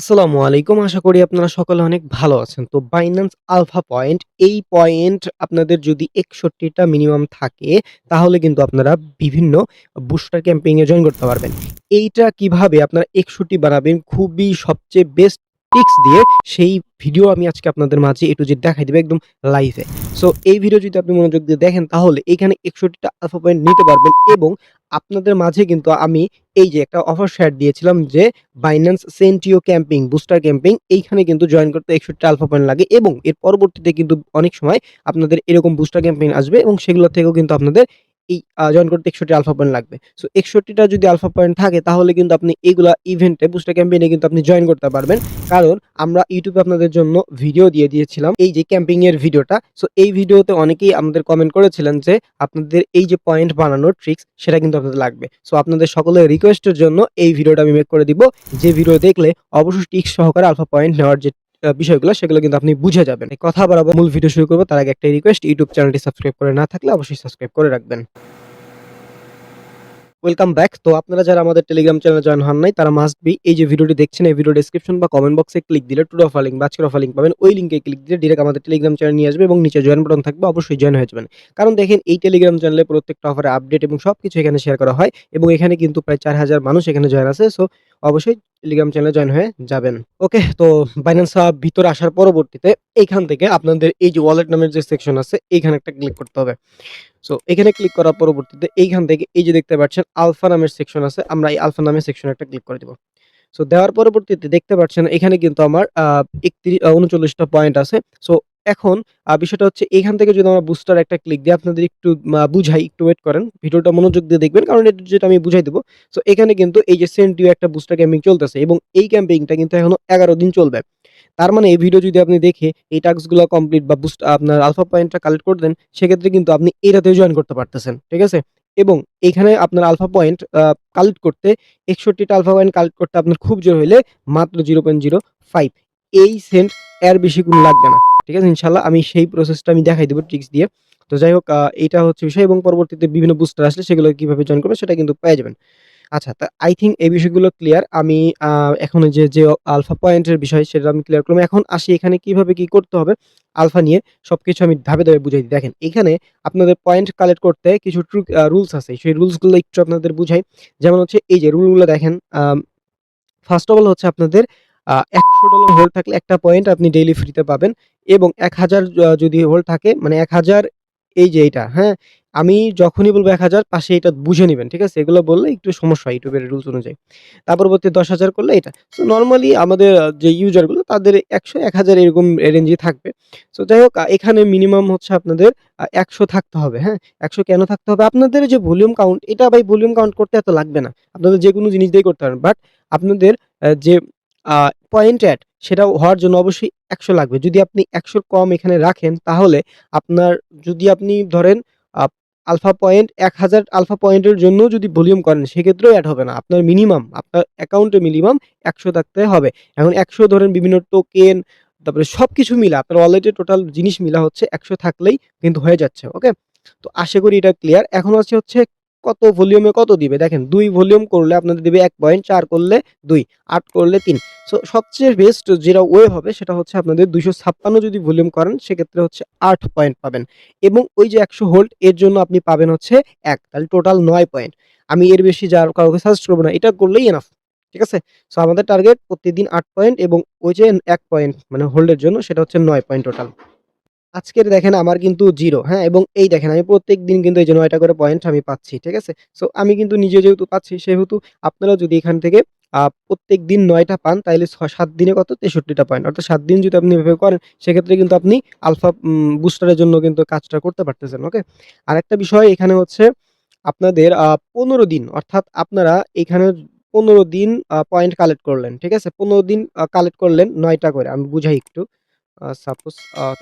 আসসালামু আলাইকুম। আশা করি আপনারা সকলে অনেক ভালো আছেন। তো Binance Alpha Point এই পয়েন্ট আপনাদের যদি ৬১ টা মিনিমাম থাকে, তাহলে কিন্তু আপনারা বিভিন্ন বুস্টার ক্যাম্পেইন এ জয়েন করতে পারবেন। এইটা কিভাবে আপনারা ৬১ বানাবেন খুবই সবচেয়ে বেস্ট ট্রিক্স দিয়ে সেই ভিডিও আমি আজকে আপনাদের মাঝে A to Z দেখাই দিব একদম লাইভে। সো এই ভিডিও যদি আপনি মনোযোগ দিয়ে দেখেন তাহলে এখানে ৬১ টা আলফা পয়েন্ট নিতে পারবেন এবং আপনাদের মাঝে কিন্তু আমি এই যে একটা অফার শেয়ার দিয়েছিলাম যে Binance Centio camping, booster camping এইখানে কিন্তু জয়েন করতে ৬১ আলফা পয়েন্ট লাগে এবং এর পরবর্তীতে কিন্তু অনেক সময় আপনাদের এরকম বুস্টার ক্যাম্পেইন আসবে এবং সেগুলো থেকেও কিন্তু আপনাদের এই জয়েন করতে ৬১ আলফা পয়েন্ট লাগবে। সো ৬১ টা যদি আলফা পয়েন্ট থাকে তাহলে কিন্তু আপনি এইগুলা ইভেন্টে বুস্টার ক্যাম্পেইন এ কিন্তু আপনি জয়েন করতে পারবেন। কারণ আমরা YouTube এ আপনাদের জন্য ভিডিও দিয়ে দিয়েছিলাম এই যে ক্যাম্পিং এর ভিডিওটা। সো এই ভিডিওতে অনেকেই আমাদের কমেন্ট করেছিলেন যে আপনাদের এই যে পয়েন্ট বানানোর ট্রিক্স সেটা কিন্তু আপনাদের লাগবে। সো আপনাদের সকলের রিকোয়েস্টের জন্য এই ভিডিওটা আমি মেক করে দিব। যে ভিডিও দেখলে অবশ্যই ট্রিক্স সহকারে আলফা পয়েন্ট নেওয়ার যে বিষয়গুলো সেগুলো কিন্তু আপনি বুঝে যাবেন। এই কথা বাড়াবো মূল ভিডিও শুরু করব তার আগে একটা রিকোয়েস্ট YouTube চ্যানেলটি সাবস্ক্রাইব করে না থাকলে অবশ্যই সাবস্ক্রাইব করে রাখবেন। Welcome back. তো আপনারা যারা আমাদের টেলিগ্রাম চ্যানেলে জয়েন হন নাই তারা মাস্ট বি এই যে ভিডিওটি দেখছেন এই ভিডিও ডেসক্রিপশন বা কমেন্ট বক্সে ক্লিক দিলে টুডে অফার লিংক বা আজকের অফার লিংক পাবেন। ওই লিংকে ক্লিক দিলে ডিরেক্ট আমাদের টেলিগ্রাম চ্যানেল নিয়ে আসবে এবং নিচে জয়েন বাটন থাকবে, অবশ্যই জয়েন হয়ে যাবেন। কারণ দেখেন এই টেলিগ্রাম চ্যানেলে প্রত্যেকটা অফারে আপডেট এবং সবকিছু এখানে শেয়ার করা হয় এবং এখানে কিন্তু প্রায় ৪,০০০ মানুষ এখানে জয়েন আছে। সো অবশ্যই টেলিগ্রাম চ্যানেলে জয়েন হয়ে যাবেন। ওকে, তো বাইন্যান্স ভিতরে আসার পরবর্তীতে এইখান থেকে আপনাদের এই যে ওয়ালেট নামের যে সেকশন আছে এইখানে একটা ক্লিক করতে হবে। সো এখানে ক্লিক করার পরবর্তীতে এইখান থেকে এই যে দেখতে পাচ্ছেন আলফা নামের সেকশন আছে। আমরা এই আলফা নামের সেকশনে একটা ক্লিক করে দিব। সো দেওয়ার পরবর্তীতে দেখতে পাচ্ছেন এখানে কিন্তু আমার ৩৯ টা পয়েন্ট আছে। সো এখন বিষয়টা হচ্ছে এখান থেকে যদি আমরা বুস্টার একটা ক্লিক দিই আপনাদের একটু বুঝাই, একটু ওয়েট করেন। ভিডিওটা মনোযোগ দিয়ে দেখবেন কারণ এটা যেটা আমি বুঝাই দিব। সো এখানে কিন্তু এই যে সেন্টিও একটা বুস্টার ক্যাম্পেইন চলতেছে এবং এই ক্যাম্পেইনটা কিন্তু এখনো ১১ দিন চলবে। তার মানে এই ভিডিও যদি আপনি দেখে এই টাস্ক গুলো কমপ্লিট বা বুস্ট আপনার আলফা পয়েন্টটা কালেক্ট করে দেন, সেক্ষেত্রে কিন্তু আপনি এটাতেও জয়েন করতে পারতেছেন। ঠিক আছে? এবং এখানে আপনার আলফা পয়েন্ট কালেক্ট করতে ৬১ টা আলফা পয়েন্ট কালেক্ট করতে আপনার খুব জোর হইলে মাত্র 0.05 এই সেন্ট এর বেশি কোনো লাগবে না। ঠিক আছে? ইনশাআল্লাহ আমি সেই প্রসেসটা আমি দেখাই দিব ট্রিক্স দিয়ে। তো যাই হোক এইটা হচ্ছে বিষয় এবং পরবর্তীতে বিভিন্ন বুস্টার আসলে সেগুলো কিভাবে জয়েন করবেন সেটা কিন্তু পেয়ে যাবেন। আচ্ছা, তা আই থিংক এই বিষয়গুলো ক্লিয়ার। আমি এখন ওই যে আলফা পয়েন্টের বিষয় সেটা আমি ক্লিয়ার করলাম। এখন আসি এখানে কিভাবে কি করতে হবে আলফা নিয়ে সবকিছু আমি ধাপে, ধাপে বুঝাই দিই। দেখেন এখানে আপনাদের পয়েন্ট কালেক্ট করতে কিছু রুলস আছে। সেই রুলস গুলো একটু আপনাদের বুঝাই। যেমন হচ্ছে এই যে রুলগুলো দেখেন ফার্স্ট অফ অল হচ্ছে আপনাদের $১০০ হোল্ড থাকলে একটা পয়েন্ট আপনি ডেইলি ফ্রিতে পাবেন এবং ১,০০০ যদি হোল্ড থাকে মানে ১,০০০ এই যে এইটা, হ্যাঁ? আমি যখনই বলব ১,০০০ পাশে এটা বুঝে নিবেন। ঠিক আছে? এগুলো বললে একটু সমস্যা হয় YouTube এর রুলস অনুযায়ী। তার পরবর্তী ১০,০০০ করলে এটা। সো নরমালি আমাদের যে ইউজার গুলো তাদের ১০০, ১,০০০ এরকম রেঞ্জেই থাকবে। সো যাই হোক এখানে মিনিমাম হচ্ছে আপনাদের ১০০ থাকতে হবে, হ্যাঁ? ১০০ কেন থাকতে হবে? আপনাদের যে ভলিউম কাউন্ট এটা ভাই ভলিউম কাউন্ট করতে এত লাগবে না। আপনাদের যেকোনো জিনিস দিয়েই করতে পারেন। বাট আপনাদের যে আ পয়েন্ট এড সেটাও হওয়ার জন্য অবশ্যই ১০০ লাগবে। যদি আপনি ১০০ র কম এখানে রাখেন তাহলে আপনার যদি আপনি ধরেন আ আলফা পয়েন্ট ১,০০০ আলফা পয়েন্টের জন্যও যদি ভলিউম করেন সেক্ষেত্রেও এড হবে না। আপনার মিনিমাম আপনার অ্যাকাউন্টে মিনিমাম ১০০ থাকতে হবে। এখন ১০০ ধরেন বিভিন্ন টোকেন তারপরে সবকিছু মিলা আপনার ওয়ালেটে টোটাল জিনিস মিলা হচ্ছে ১০০ থাকলেই কিন্তু হয়ে যাচ্ছে। ওকে? তো আশা করি এটা ক্লিয়ার। এখন হচ্ছে কত ভলিউমে কত দিবে? দেখেন ২ ভলিউম করলে আপনাদের দিবে ১ পয়েন্ট, ৪ করলে ২, ৮ করলে ৩। সো সবচেয়ে বেস্ট যেটা ওয়ে হবে সেটা হচ্ছে আপনাদের ২৫৬ যদি ভলিউম করেন সেক্ষেত্রে হচ্ছে ৮ পয়েন্ট পাবেন। এবং ওই যে ১০০ হোল্ড এর জন্য আপনি পাবেন হচ্ছে ১ তাহলে টোটাল ৯ পয়েন্ট। আমি এর বেশি কাউকে সাজেস্ট করব না। এটা করলেই এনাফ। ঠিক আছে? সো আমাদের টার্গেট প্রতিদিন ৮ পয়েন্ট এবং ওই যে ১ পয়েন্ট মানে হোল্ডের জন্য সেটা হচ্ছে ৯ পয়েন্ট টোটাল। আজকের দেখেন আমার কিন্তু 0, হ্যাঁ? এবং এই দেখেন আমি প্রত্যেকদিন কিন্তু এই যে ৯ টা করে পয়েন্ট আমি পাচ্ছি। ঠিক আছে? সো আমি কিন্তু নিজে যেহেতু পাচ্ছি সেহেতু আপনারাও যদি এখান থেকে প্রত্যেকদিন ৯ টা পান তাইলে ৭ দিনে কত ৬৩ টা পয়েন্ট। অর্থাৎ ৭ দিন যদি আপনি এভাবে করেন সেক্ষেত্রে কিন্তু আপনি আলফা বুস্টারের জন্য কিন্তু কাজটা করতে পারতেছেন। ওকে? আরেকটা বিষয় এখানে হচ্ছে আপনাদের ১৫ দিন অর্থাৎ আপনারা এখানে ১৫ দিন পয়েন্ট কালেক্ট করলেন। ঠিক আছে? ১৫ দিন কালেক্ট করলেন ৯ টা করে। আমি বুঝাই একটু। সাপোজ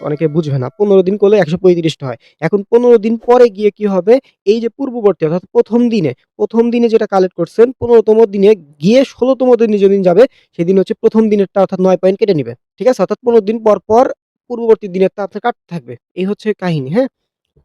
অনেকে বুঝবে না। ১৫ দিন করলে ১৩৫ টা হয়। এখন ১৫ দিন পরে গিয়ে কি হবে? এই যে পূর্ববর্তী অর্থাৎ ১ম দিনে যেটা কালেক্ট করছেন ১৫ তম দিনে গিয়ে ১৬ তম দিনে যেদিন যাবে সেদিন হচ্ছে ১ম দিনেরটা অর্থাৎ ৯ পয়েন্ট কেটে নিবে। ঠিক আছে? অর্থাৎ ১৫ দিন পর পূর্ববর্তী দিনেরটা আপনার কাটতে থাকবে। এই হচ্ছে কাহিনী, হ্যাঁ?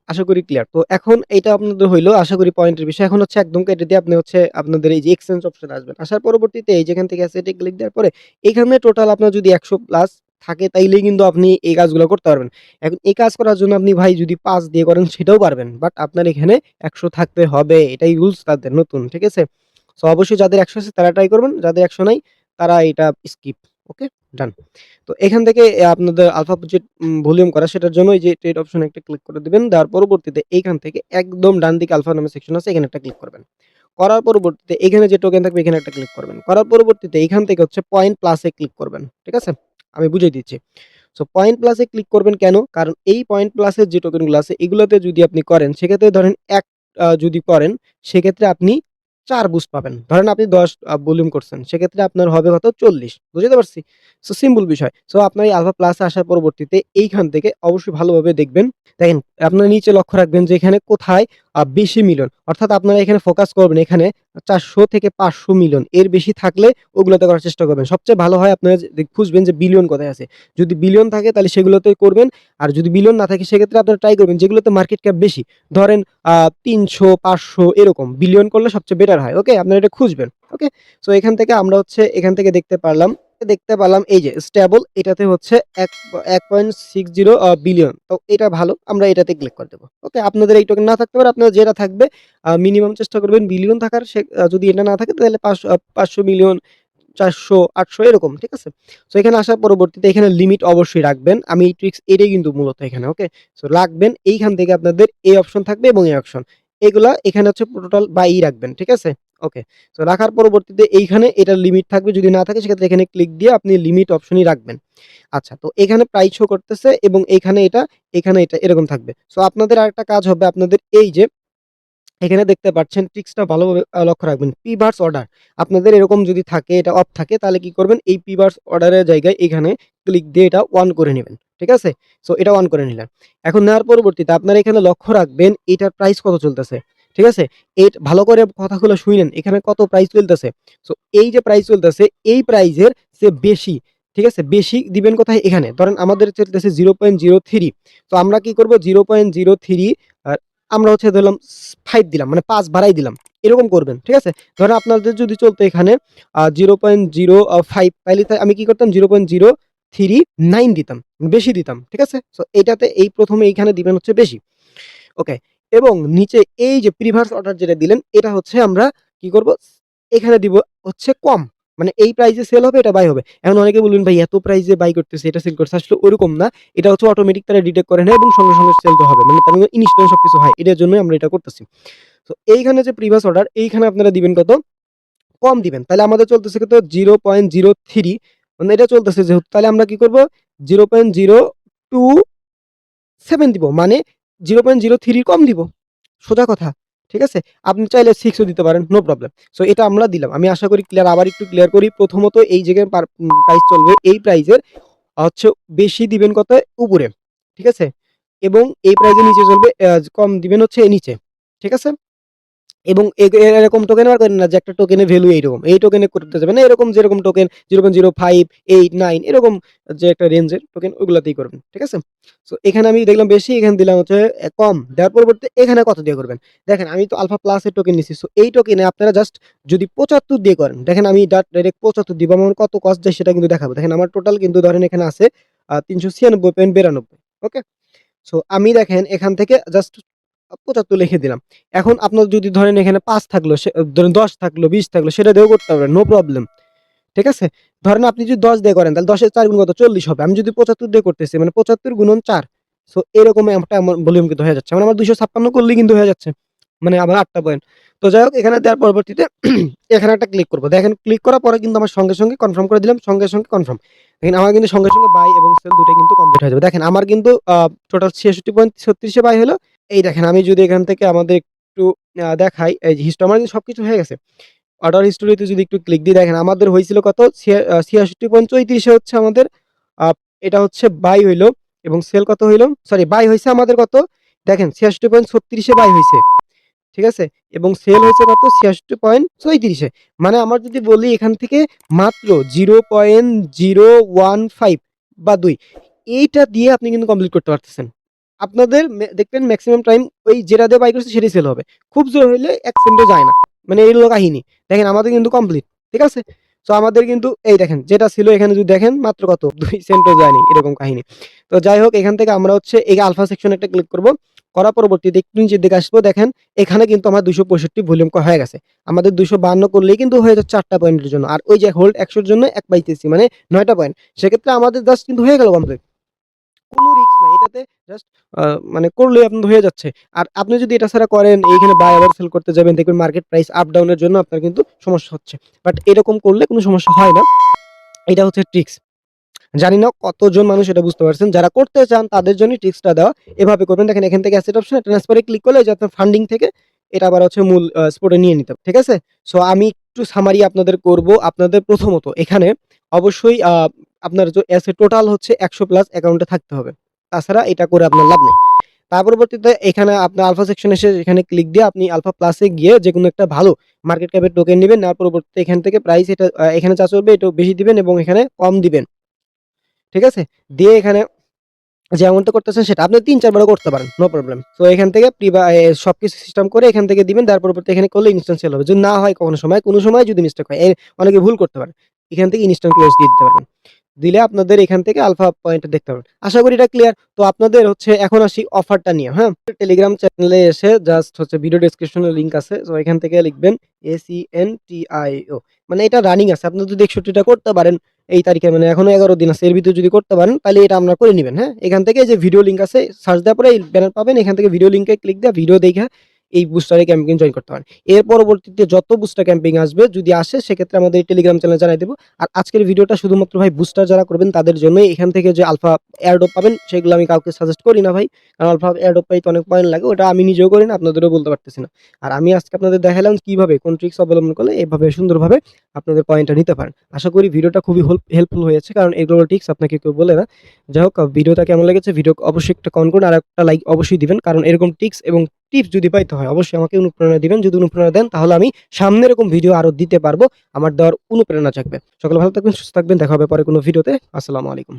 আশা করি ক্লিয়ার। তো এখন এইটা আপনাদের হইলো আশা করি পয়েন্টের বিষয়। এখন হচ্ছে একদম কেটে দিয়ে আপনি হচ্ছে আপনাদের এই যে এক্সচেঞ্জ অপশনে আসবেন। আসার পরবর্তীতে এই যেখান থেকে অ্যাসেটে ক্লিক দেওয়ার পরে এখানে টোটাল আপনার যদি ১০০ প্লাস থাকে তাইলেই কিন্তু আপনি এই কাজগুলো করতে পারবেন। এখন এই কাজ করার জন্য আপনি ভাই যদি ৫ দিয়ে করেন সেটাও পারবেন। বাট আপনার এখানে ১০০ থাকতে হবে। এটাই রুলস তাদের নতুন। ঠিক আছে? সো অবশ্যই যাদের ১০০ আছে তারা ট্রাই করবেন। যাদের ১০০ নাই তারা এটা স্কিপ। ওকে? ডান। তো এখান থেকে আপনাদের আলফা যে ভলিউম করা সেটার জন্য এই যে ট্রেড অপশনে একটা ক্লিক করে দিবেন। দেওয়ার পরবর্তীতে এইখান থেকে একদম ডান দিকে আলফা নামে সেকশন আছে এখানে একটা ক্লিক করবেন। করার পরবর্তীতে এখানে যে টোকেন থাকবে এখানে একটা ক্লিক করবেন। করার পরবর্তীতে এইখান থেকে হচ্ছে পয়েন্ট প্লাস এ ক্লিক করবেন। ঠিক আছে? আমি বুঝিয়ে দিচ্ছি। সো পয়েন্ট প্লাস এ ক্লিক করবেন কেন? কারণ এই পয়েন্ট প্লাস এর যে টোকেনগুলো আছে এগুলোতে যদি আপনি করেন সেক্ষেত্রে ধরেন ১ যদি করেন সেক্ষেত্রে আপনি ৪ বুস্ট পাবেন। ধরেন আপনি ১০ ভলিউম করছেন। সেক্ষেত্রে আপনার হবে কত? ৪০ বুঝতে পারছি? সো সিম্পল বিষয়। সো আপনার এই আলফা প্লাসে আসার পরবর্তীতে এইখান থেকে অবশ্যই ভালোভাবে দেখবেন। দেখেন আপনারা নিচে লক্ষ্য রাখবেন যে এখানে কোথায় বেশি মিলিয়ন অর্থাৎ আপনারা এখানে ফোকাস করবেন এখানে ৪০০ থেকে ৫০০ মিলিয়ন এর বেশি থাকলে ওগুলোতে করার চেষ্টা করবেন। সবচেয়ে ভালো হয় আপনারা খুঁজবেন যে বিলিয়ন কোথায় আছে। যদি বিলিয়ন থাকে তাহলে সেগুলোতে করবেন। আর যদি বিলিয়ন না থাকে সেক্ষেত্রে আপনারা ট্রাই করবেন যেগুলোতে মার্কেট ক্যাপ বেশি। ধরেন ৩০০, ৫০০ এরকম বিলিয়ন করলে সবচেয়ে বেটার হয়। ওকে? আপনারা এটা খুঁজবেন। ওকে? সো এখান থেকে আমরা হচ্ছে এখান থেকে দেখতে পারলাম এই যে স্টেবল এটাতে হচ্ছে ১.৬০ বিলিয়ন। তো এটা ভালো। আমরা এটাতে ক্লিক করে দেব। ওকে? আপনাদের এই টোকেন না থাকতে পারে, আপনার যেটা থাকবে মিনিমাম চেষ্টা করবেন বিলিয়ন থাকার। সে যদি এটা না থাকে তাহলে ৫০০ মিলিয়ন, ৪০০, ৮০০ এরকম। ঠিক আছে? সো এখানে আসার পরবর্তীতে এখানে লিমিট অবশ্যই রাখবেন। আমি এই ট্রিক্স এটাই কিন্তু মূলত এখানে। ওকে? সো রাখবেন। এইখান থেকে আপনাদের এই অপশন থাকবে এবং এই অপশন। এগুলা এখানে হচ্ছে টোটাল বাই রাখবেন। ঠিক আছে? ওকে। সো রাখার পরবর্তীতে এইখানে এটার লিমিট থাকবে। যদি না থাকে সেক্ষেত্রে এখানে ক্লিক দিয়ে আপনি লিমিট অপশনই রাখবেন। আচ্ছা তো এখানে প্রাইস শো করতেছে এবং এখানে এটা, এখানে এটা এরকম থাকবে। সো আপনাদের আরেকটা কাজ হবে আপনাদের এই যে এখানে দেখতে পাচ্ছেন ট্রিক্সটা ভালোভাবে লক্ষ্য রাখবেন। পিভার্স অর্ডার আপনাদের এরকম যদি থাকে এটা অফ থাকে তাহলে কি করবেন এই পিভার্স অর্ডারের জায়গায় এখানে ক্লিক দিয়ে এটা অন করে নেবেন। ঠিক আছে? সো এটা অন করে নিলেন। এখন নেওয়ার পরবর্তীতে আপনারা এখানে লক্ষ্য রাখবেন এটার প্রাইস কত চলতেছে। ঠিক আছে? ভালো করে কথাগুলো শুইনেন। এখানে কত প্রাইস চলতেছে। সো এই যে প্রাইস চলতেছে এই প্রাইজের চেয়ে বেশি। ঠিক আছে? বেশি দিবেন কোথায়? এখানে। ধরেন আমাদের চলতেছে 0.03 তো আমরা কি করব 0.03 আ আমরা হচ্ছে ধরলাম ৫ দিলাম মানে ৫ বাড়াই দিলাম। এরকম করবেন। ঠিক আছে? ধরেন আপনাদের যদি চলতো এখানে 0.05 তাইলে আমি কি করতাম 0.039 দিতাম। বেশি দিতাম। ঠিক আছে? সো এটাতে এই ১ম এ এইখানে দিবেন হচ্ছে বেশি। ওকে। এবং নিচে এই যে প্রিভিয়াস অর্ডার যেটা দিলেন এটা হচ্ছে আমরা কি করব এখানে দিব হচ্ছে কম। মানে এই প্রাইসে সেল হবে এটা বাই হবে। এখন অনেকে বলবেন ভাই এত প্রাইসে বাই করতেছে এটা সেল করছে। আসলে ওরকম না। এটা হচ্ছে অটোমেটিক তারা ডিটেক্ট করে নেয় এবং সঙ্গে, সঙ্গে সেল তো হবে। মানে তার মানে ইনস্ট্যান্ট সবকিছু হয়। এটার জন্যই আমরা এটা করতেছি। তো এইখানে যে প্রিভিয়াস অর্ডার এইখানে আপনারা দিবেন কত? কম দিবেন। তাহলে আমাদের চলতেছে কত 0.03 মানে এটা চলতেছে যেহেতু তাহলে আমরা কি করব 0.027 দিব। মানে 0.03 কম দিব। সোজা কথা। ঠিক আছে? আপনি চাইলে 6 ও দিতে পারেন। No problem. সো এটা আমরা দিলাম। আমি আশা করি ক্লিয়ার আবার একটু ক্লিয়ার করি। প্রথমত এই জায়গায় প্রাইস চলবে। এই প্রাইজের হচ্ছে বেশি দিবেন কত? উপরে। ঠিক আছে? এবং এই প্রাইজের নিচে চলবে কম দিবেন হচ্ছে নিচে। ঠিক আছে? এবং এরকম টোকেন বার করেন না যে একটা টোকেনের ভ্যালু এইরকম। এই টোকেনে করতে যাবেন না। এরকম যেরকম টোকেন 0.05, 8, 9 এরকম যে একটা রেঞ্জের টোকেন ওগুলাতেই করবেন। ঠিক আছে? সো এখানে আমি দেখলাম বেশি, এখানে দিলাম হচ্ছে কম। দেওয়ার পরিবর্তে এখানে কত দিয়ে করবেন? দেখেন আমি তো আলফা প্লাস এর টোকেন নিছি। সো এই টোকেনে আপনারা জাস্ট যদি ৭৫ দিয়ে করেন, দেখেন আমি ডাইরেক্ট ৭৫ দিব। আমার কত কস্ট যায় সেটা কিন্তু দেখাবো। দেখেন আমার টোটাল কিন্তু ধরেন এখানে আছে ৩৯৬.৯২ ওকে? সো আমি দেখেন এখান থেকে জাস্ট ৭৫ লিখে দিলাম। এখন আপনার যদি ধরেন এখানে ৫ থাকলো, ধরেন ১০ থাকলো, ২০ থাকলো সেটা দিয়েও করতে পারবেন। No problem. ঠিক আছে? ধরেন আপনি যদি ১০ দিয়ে করেন তাহলে ১০ এর ৪ গুণ কত? ৪০ হবে। আমি যদি ৭৫ দিয়ে করতেছি মানে ৭৫ গুণন ৪। সো এরকম একটা আমার ভলিউম কিন্তু হয়ে যাচ্ছে। মানে আমার ২৫৬ করলেই কিন্তু হয়ে যাচ্ছে। মানে আবার ৮ টা পয়েন্ট। তো যাই হোক এখানে দেওয়ার পরবর্তীতে এখানে একটা ক্লিক করব। দেখেন ক্লিক করার পরে কিন্তু আমার সঙ্গে, সঙ্গে কনফার্ম করে দিলাম। সঙ্গে, সঙ্গে কনফার্ম। দেখেন আমার কিন্তু সঙ্গে, সঙ্গে বাই এবং সেল দুটাই কিন্তু কমপ্লিট হয়ে যাবে। দেখেন আমার কিন্তু টোটাল ৬৬.৩৬ এ বাই হলো। এই দেখেন আমি যদি এখান থেকে আমাদের একটু দেখাই এই যে হিস্টরি আমার কিন্তু সবকিছু হয়ে গেছে। অর্ডার হিস্টোরিতে যদি একটু ক্লিক দিই দেখেন আমাদের হয়েছিল কত ৮৬.৩৪ এ হচ্ছে আমাদের আ এটা হচ্ছে বাই হইলো এবং সেল কত হইলো? সরি বাই হইছে আমাদের কত? দেখেন ৮৬.৩৬ এ বাই হইছে। ঠিক আছে? এবং সেল হয়েছে কত? ৮৬.৩৪ এ। মানে আমার যদি বলি এখান থেকে মাত্র 0.015 বা ২ এইটা দিয়ে আপনি কিন্তু কমপ্লিট করতে পারতেছেন। আপনাদের দেখবেন ম্যাক্সিমাম টাইম ওই যেটা দিয়ে বাই করছে সেটাই সেল হবে। খুব জোর হইলে ১ সেন্টও যায় না। মানে এই হলো কাহিনী। দেখেন আমাদের কিন্তু কমপ্লিট। ঠিক আছে? সো আমাদের কিন্তু এই দেখেন যেটা ছিল এখানে যদি দেখেন মাত্র কত ২ সেন্টও যায়নি এরকম কাহিনী। তো যাই হোক এখান থেকে আমরা হচ্ছে এই আলফা সেকশনে একটা ক্লিক করব। করার পরবর্তীতে একটু নিচের দিকে আসবো দেখেন এখানে কিন্তু আমার ২৬৫ ভলিউম হয়ে গেছে। আমাদের ২৫২ করলেই কিন্তু হয়ে যাচ্ছে ৪ টা পয়েন্টের জন্য। আর ওই যে হোল্ড ১০০ র জন্য ১ পাইতেছি মানে ৯ টা পয়েন্ট। সেক্ষেত্রে আমাদের জাস্ট কিন্তু হয়ে গেল কমপ্লিট। কোনো রিস্ক নাই। এটাতে জাস্ট মানে করলেই আপনার হয়ে যাচ্ছে। আর আপনি যদি এটা ছাড়া করেন এইখানে বাই আবার সেল করতে যাবেন দেখবেন মার্কেট প্রাইস আপ ডাউন এর জন্য আপনার কিন্তু সমস্যা হচ্ছে। বাট এরকম করলে কোনো সমস্যা হয় না। এটা হচ্ছে ট্রিক্স। জানি না কতজন মানুষ এটা বুঝতে পারছেন। যারা করতে চান তাদের জন্যই ট্রিক্সটা দেওয়া। এভাবে করবেন দেখেন এখান থেকে অ্যাসেট অপশনে ট্রান্সফার এ ক্লিক করলে এই যে আপনার ফান্ডিং থেকে এটা আবার হচ্ছে মূল স্পট এ নিয়ে নিতে হবে। ঠিক আছে? সো আমি একটু সামারি আপনাদের করব। আপনাদের প্রথমত এখানে অবশ্যই আপনার যে অ্যাসেট টোটাল হচ্ছে ১০০ প্লাস অ্যাকাউন্টে থাকতে হবে। তাছাড়া এটা করে আপনার লাভ নেই। তার পরবর্তীতে এখানে আপনার আলফা সেকশন এসে এখানে ক্লিক দিয়ে আপনি আলফা প্লাসে গিয়ে যেকোনো একটা ভালো মার্কেট ক্যাপের টোকেন নিবেন। নেওয়ার পরবর্তীতে এখান থেকে প্রাইস এটা এখানে যা চলবে এটাও বেশি দিবেন এবং এখানে কম দিবেন। ঠিক আছে? দিয়ে এখানে যে অ্যামাউন্টটা করতেছেন সেটা আপনি ৩-৪ বারও করতে পারেন। No problem. সো এখান থেকে সবকিছু সিস্টেম করে এখান থেকে দিবেন। তার পরবর্তীতে এখানে করলে ইনস্ট্যান্ট সেল হবে। যদি না হয় কোনো সময় যদি মিস্টেক হয়। অনেকে ভুল করতে পারে। এখান থেকে ইনস্ট্যান্ট ক্লোজ দিয়ে দিতে পারবেন। দিলে আপনাদের এখান থেকে আলফা পয়েন্ট দেখতে পাবেন। আশা করি এটা ক্লিয়ার। তো আপনাদের হচ্ছে এখন আসি অফারটা নিয়ে, হ্যাঁ? টেলিগ্রাম চ্যানেলে এসে জাস্ট হচ্ছে ভিডিও ডেসক্রিপশনে লিংক আছে। সো এখান থেকে লিখবেন ACNTIO মানে এটা রানিং আছে। আপনি যদি ৬১ টা করতে পারেন এই তারিখে মানে এখনো ১১ দিন আছে। এর ভিতরে যদি করতে পারেন তাহলে এটা আপনারা করে নিবেন, হ্যাঁ? এখান থেকে যে ভিডিও লিংক আছে সার্চ দেওয়ার পরে এই ব্যানার পাবেন। এখান থেকে ভিডিও লিংকে ক্লিক দিয়ে ভিডিও দেখে এই বুস্টারে ক্যাম্পেইন জয়েন করতে পারেন। এর পরবর্তীতে যত বুস্টার ক্যাম্পেইন আসবে যদি আসে সেক্ষেত্রে আমাদের এই টেলিগ্রাম চ্যানেলে জানাই দেব। আর আজকের ভিডিওটা শুধুমাত্র ভাই বুস্টার যারা করবেন তাদের জন্যই। এখান থেকে যে আলফা এয়ারড্রপ পাবেন সেগুলো আমি কাউকে সাজেস্ট করি না ভাই। কারণ আলফা এয়ারড্রপ পাইতে অনেক পয়েন্ট লাগে। ওটা আমি নিজেও করি না, আপনাদেরও বলতে পারতেছি না। আর আমি আজকে আপনাদের দেখাইলাম কিভাবে কোন ট্রিক্স অবলম্বন করলে এভাবে সুন্দরভাবে আপনাদের পয়েন্টটা নিতে পারেন। আশা করি ভিডিওটা খুবই হেল্পফুল হয়েছে কারণ এগুলো ট্রিক্স আপনাকে কেউ বলে না। যাই হোক ভিডিওটা কেমন লেগেছে ভিডিও অবশ্যই একটা কমেন্ট করুন আর একটা লাইক অবশ্যই দিবেন। কারণ এরকম ট্রিক্স এবং টিপস যদি পাইতে হয় অবশ্যই আমাকে অনুপ্রেরণা দিবেন। যদি অনুপ্রেরণা দেন তাহলে আমি সামনে এরকম ভিডিও আরো দিতে পারবো। আমার দেওয়ার অনুপ্রেরণা জাগবে। সকলে ভালো থাকবেন, সুস্থ থাকবেন। দেখা হবে পরে কোনো ভিডিওতে। আসসালামু আলাইকুম।